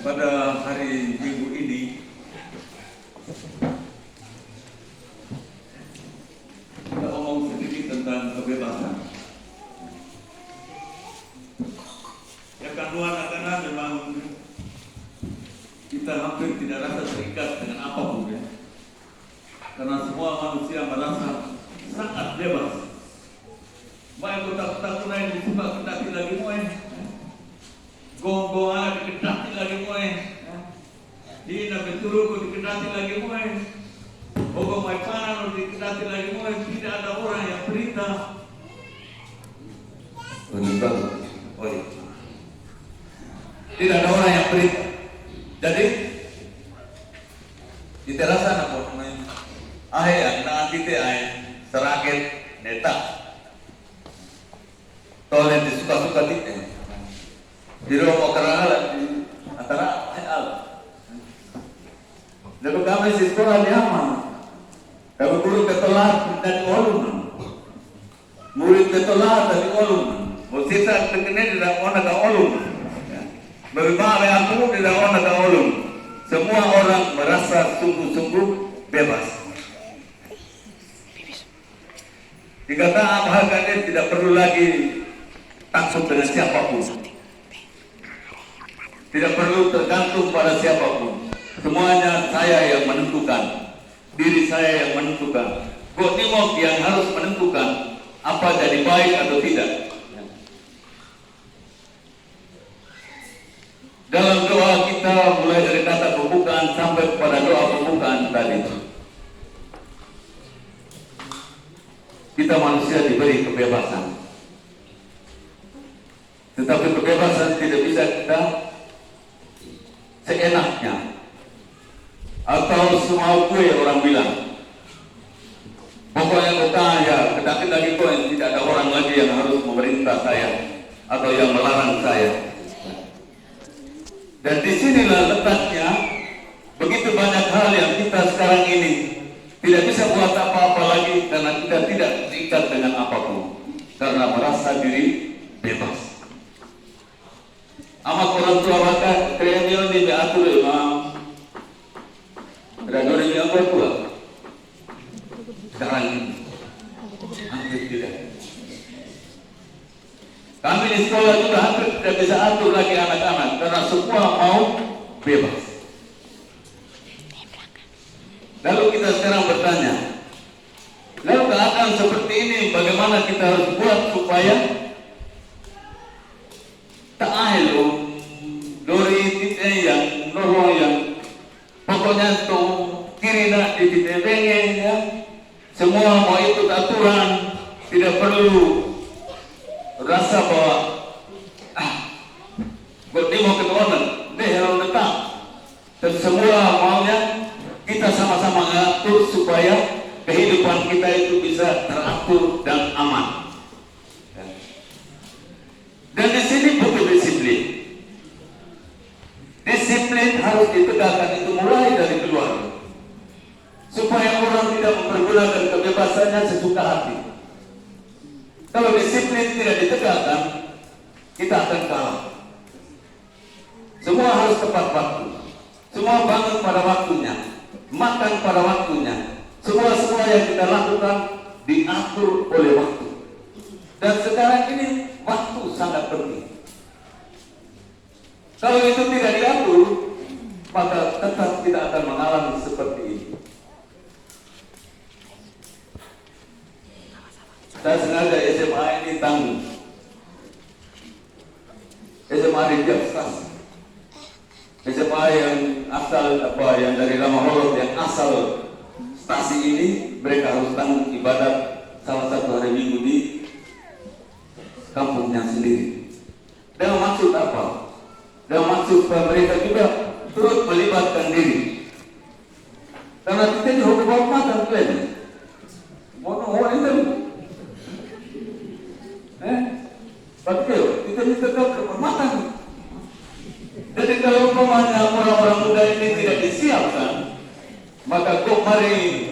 pada hari Minggu ini kita ngomong sedikit tentang kebebasan. Ya kadang-kadang memang kita hampir tidak rasa terikat dengan apapun ya. Karena semua manusia merasa sangat bebas. Baik kotak-kotak lain disuka kendati lagi moe. Gong-gongan dikendati lagi moe. Di nabi turuku dikendati lagi moe. Bogong mai panan dikendati lagi moe. Tidak ada orang yang perintah. Tidak ada orang yang perintah. Jadi kita rasa apa namanya? Nanti kita serakit neta. Tolong disuka-suka kita. Di rumah kerana di antara hal. Lalu kami di sekolah nyaman. Kami guru ketelat dari olum. Murid ketelat dari olum. Musita terkena tidak orang ke olum. Berbalik aku tidak orang ke olum. Semua orang merasa sungguh-sungguh bebas. Dikata kalian tidak perlu lagi takut dengan siapapun. Tidak perlu tergantung pada siapapun. Semuanya saya yang menentukan. Diri saya yang menentukan. Godimok yang harus menentukan apa jadi baik atau tidak. Dalam doa kita mulai dari kata pembukaan sampai pada doa pembukaan tadi. Kita manusia diberi kebebasan. Tetapi kebebasan tidak bisa kita seenaknya atau semau kue orang bilang. Pokoknya kata ya, kedaki lagi kue tidak ada orang lagi yang harus memerintah saya atau yang melarang saya. Dan disinilah letaknya begitu banyak hal yang kita sekarang ini tidak bisa buat apa-apa lagi karena kita tidak terikat dengan apapun karena merasa diri bebas. Amat orang tua maka kremio di diatur imam. Radori yang bertua. Sekarang ini hampir tidak. Kami di sekolah juga hampir tidak bisa atur lagi anak-anak karena semua mau bebas. Lalu kita sekarang bertanya, lalu keadaan seperti ini bagaimana kita harus buat supaya taahelu dori titik yang nolong yang pokoknya tuh kiri nak di titik bengen ya, semua mau ikut aturan, tidak perlu rasa bahwa gue mau ketuanan, deh harus tetap, dan semua maunya kita sama-sama mengatur supaya kehidupan kita itu bisa teratur dan aman. Dan di sini butuh disiplin. Disiplin harus ditegakkan itu mulai dari keluarga, supaya orang tidak mempergunakan kebebasannya sesuka hati. Kalau disiplin tidak ditegakkan, kita akan kalah. Semua harus tepat waktu. Semua bangun pada waktunya, makan pada waktunya. Semua yang kita lakukan diatur oleh waktu. Dan sekarang ini waktu sangat penting. Kalau itu tidak diatur, maka tetap tidak akan mengalami seperti ini. Saya sengaja SMA ini tanggung. SMA Rijabstas. SMA yang asal yang dari Ramahorot yang asal stasi ini mereka harus tanggung ibadat salah satu hari Minggu di kampungnya sendiri. Dengan maksud apa? Dengan maksud mereka juga turut melibatkan diri. Karena kita di hukum mata kalian. Mau itu. Betul, kita tetap berhormatan. Jadi kalau umpamanya orang-orang muda ini tidak disiapkan, maka kok mari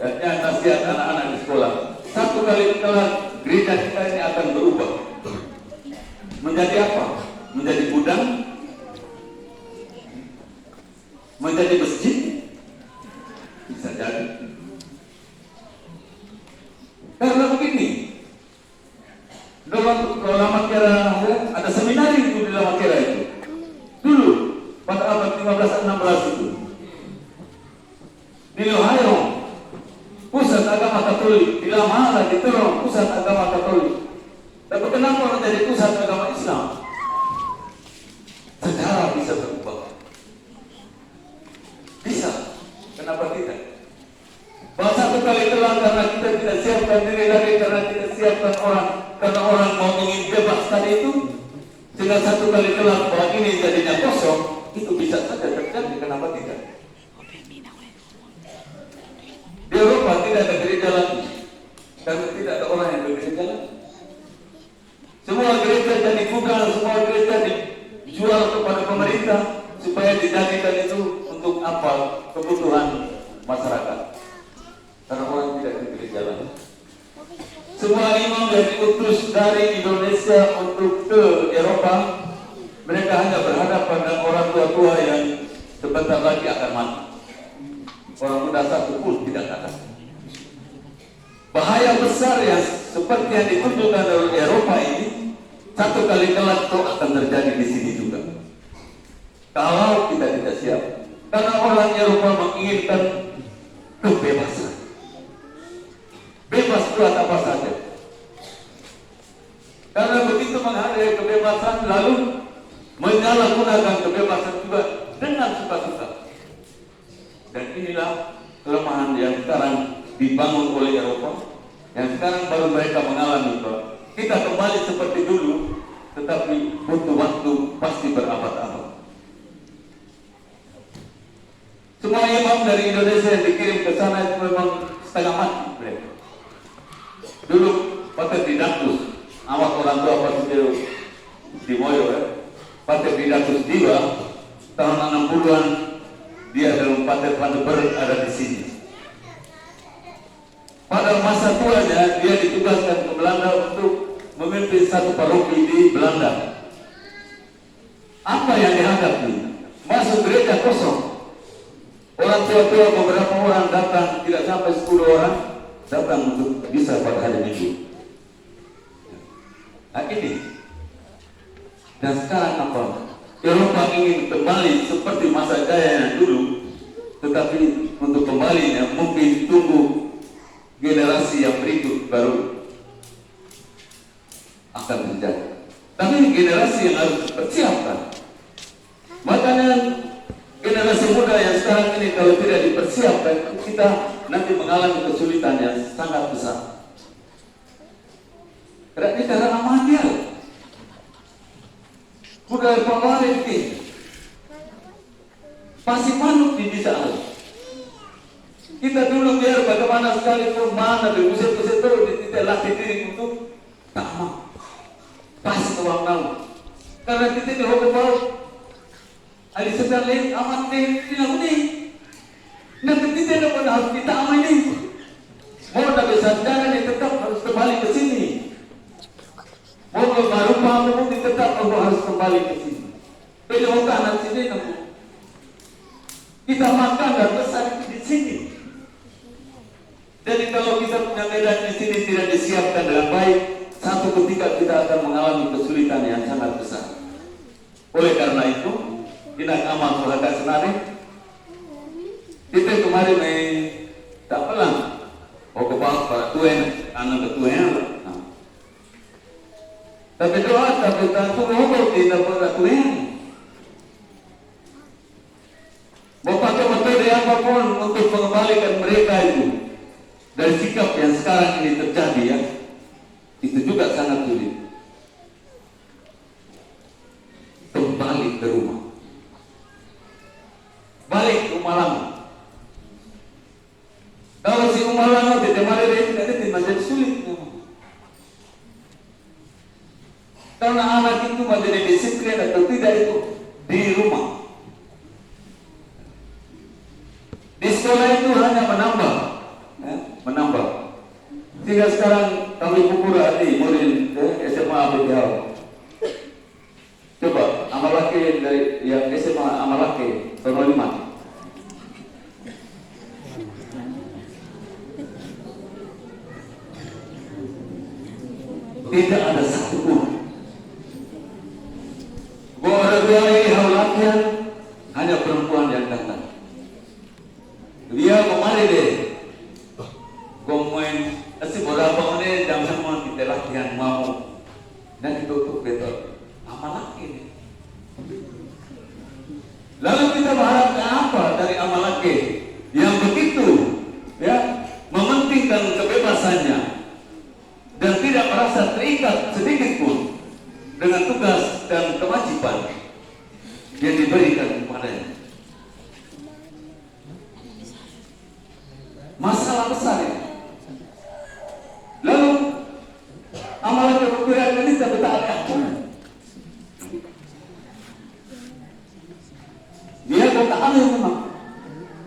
nasihat anak-anak di sekolah. Satu kali kelar gereja kita ini akan berubah. Menjadi apa? Menjadi gudang menjadi masjid? Bisa jadi. Karena begini, dalam Lamakera ada seminar itu di Lamakera itu. Dulu pada abad 15-16 itu di Ohio, pusat agama Katolik, di Lamala, di Terong, pusat agama Katolik. Tapi kenapa orang jadi pusat agama Islam? Sejarah bisa berubah. Bisa. Kenapa tidak? Bahwa satu kali telah karena kita tidak siapkan diri lagi, karena tidak siapkan orang, karena orang mau ingin bebas tadi itu, sehingga satu kali telah bahwa ini jadinya kosong, itu bisa saja terjadi. Kenapa tidak? Di Eropa tidak ada gereja lagi, karena tidak ada orang yang bergereja lagi. Semua gereja jadi bukan, semua gereja dijual kepada pemerintah supaya dijadikan itu untuk apa? Kebutuhan masyarakat. Karena orang tidak di gereja lagi. Semua imam yang diutus dari Indonesia untuk ke Eropa, mereka hanya berhadapan dengan orang tua-tua yang sebentar lagi akan mati. Orang muda satu pun tidak ada. Bahaya besar yang seperti yang ditunjukkan oleh Eropa ini, satu kali kelak itu akan terjadi di sini juga. Kalau kita tidak siap, karena orang Eropa menginginkan kebebasan. Bebas buat apa saja. Karena begitu menghargai kebebasan, lalu menyalahgunakan kebebasan juga dengan suka-suka. Dan inilah kelemahan yang sekarang dibangun oleh Eropa, yang sekarang baru mereka mengalami. Kita kembali seperti dulu, tetapi butuh waktu pasti berabad-abad. Semua imam dari Indonesia yang dikirim ke sana itu memang setengah mati mereka. Dulu pakai didaktus, awak orang tua Pak di Moyo, pakai didaktus Diwa, tahun 60-an dia dalam Pater berada di sini. Pada masa tuanya dia ditugaskan ke Belanda untuk memimpin satu paroki di Belanda. Apa yang dihadapi? Masuk gereja kosong. Orang tua-tua beberapa orang datang, tidak sampai 10 orang datang untuk bisa pada hari Minggu. Nah ini. Dan sekarang apa? Eropa ingin kembali seperti masa jaya yang dulu, tetapi untuk kembalinya mungkin tunggu generasi yang berikut baru akan terjadi. Tapi generasi yang harus dipersiapkan. Makanya generasi muda yang sekarang ini kalau tidak dipersiapkan, kita nanti mengalami kesulitan yang sangat besar. Karena ini cara amatir. Budaya pemalik ini pasti manuk di bisa. Kita dulu biar bagaimana sekalipun mana di pusat-pusat terus kita latih diri untuk tak mau. Pasti tuang tahu. Karena kita di hukum bau. Ali sedang lain amat deh tidak ini. Nanti kita dapat harus kita aman ini. Mau tak bisa jangan tetap harus kembali ke sini. Mau baru paham tetap harus kembali ke sini. Bila makanan sini namun kita makan dan besar di sini. Jadi kalau kita punya medan di sini tidak disiapkan dengan baik, satu ketika kita akan mengalami kesulitan yang sangat besar. Oleh karena itu, tidak amal surga senari. Kita kemarin tak pelang. Oh kebal para tuen, anak ketuanya. Tapi doa tapi tentu ngobrol tidak pada tuen. Mau pakai metode apapun untuk mengembalikan mereka itu dari sikap yang sekarang ini terjadi ya, itu juga sangat sulit. Kembali ke rumah, balik ke rumah lama. Kalau si rumah lama tidak mari tidak menjadi sulit. Karena anak itu menjadi disiplin atau tidak itu di rumah. Di sekolah itu hanya menambah, ya, menambah. Sehingga sekarang kami pukul adik murid SMA BPH. Coba amal laki dari yang SMA amal laki tahun 5. Tidak ada satupun. Gua ini latihan hanya perempuan yang datang. Dia kemari deh. Gua main asih beberapa menit jam sama kita latihan mau dan ditutup betul. Amal laki ini. Lalu kita berharapkan apa dari amal laki yang begitu ya mementingkan kebebasannya dan tidak merasa terikat sedikit pun dengan tugas dan kewajiban yang diberikan kepadanya. Masalah besar ya. Lalu amalan yang berkurang ini tidak bertahan. Dia kata amin memang.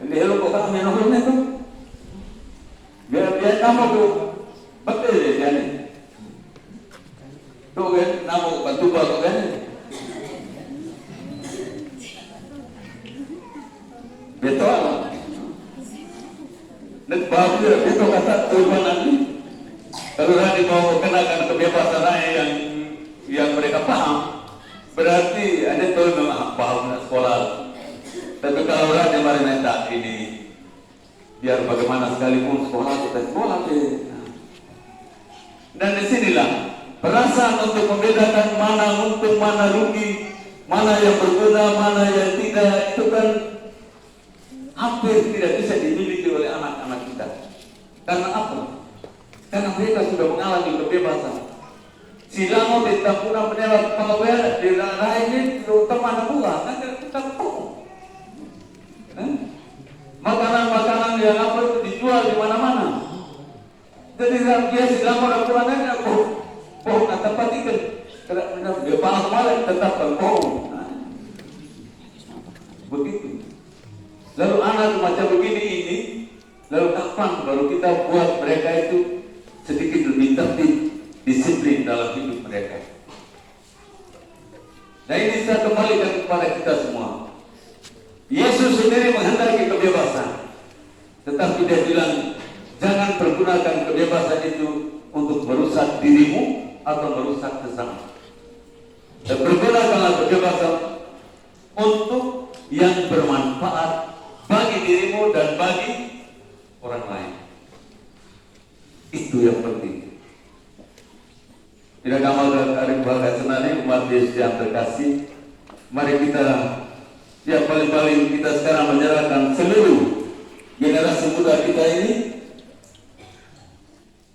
Dia lu kata amin orang itu. Biar kamu tuh betul dia ni. Tuh kan, nama bantu baru kan. Betul. Dan baru itu kata tujuan nanti. Kalau nanti mau kenakan kebebasan raya yang mereka paham, berarti ada tuh memang paham sekolah. Tapi kalau orang yang mari minta ini, biar bagaimana sekalipun sekolah kita sekolah deh. Dan disinilah perasaan untuk membedakan mana untung, mana rugi, mana yang berguna, mana yang tidak, itu kan hampir tidak bisa dimiliki oleh anak-anak kita. Karena apa? Karena mereka sudah mengalami kebebasan. Sila mau ditampunan menewak pengawal di daerah ini teman pula, kan kita tahu. Makanan-makanan yang apa itu dijual di mana-mana. Jadi dia sedang orang-orangnya pohon tempat ikan. Dia panas malam tetap pohon. Begitu. Lalu anak macam begini ini, lalu kapan baru kita buat mereka itu sedikit lebih tertib, disiplin dalam hidup mereka. Nah ini saya kembalikan kepada kita semua. Yesus sendiri menghendaki kebebasan, tetapi dia bilang jangan pergunakan kebebasan itu untuk merusak dirimu atau merusak sesama. Dan pergunakanlah kebebasan untuk yang bermanfaat bagi dirimu dan bagi orang lain. Itu yang penting. Tidak kamal dan arif bahagia senani umat Yesus yang terkasih. Mari kita yang paling-paling kita sekarang menyerahkan seluruh generasi muda kita ini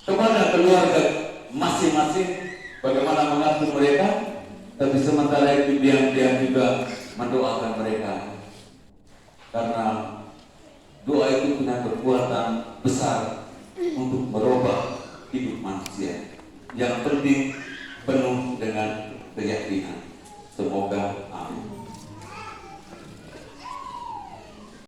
kepada keluarga masing-masing bagaimana mengatur mereka, tapi sementara itu diam-diam juga mendoakan mereka karena doa itu punya kekuatan besar untuk merubah hidup manusia. Yang penting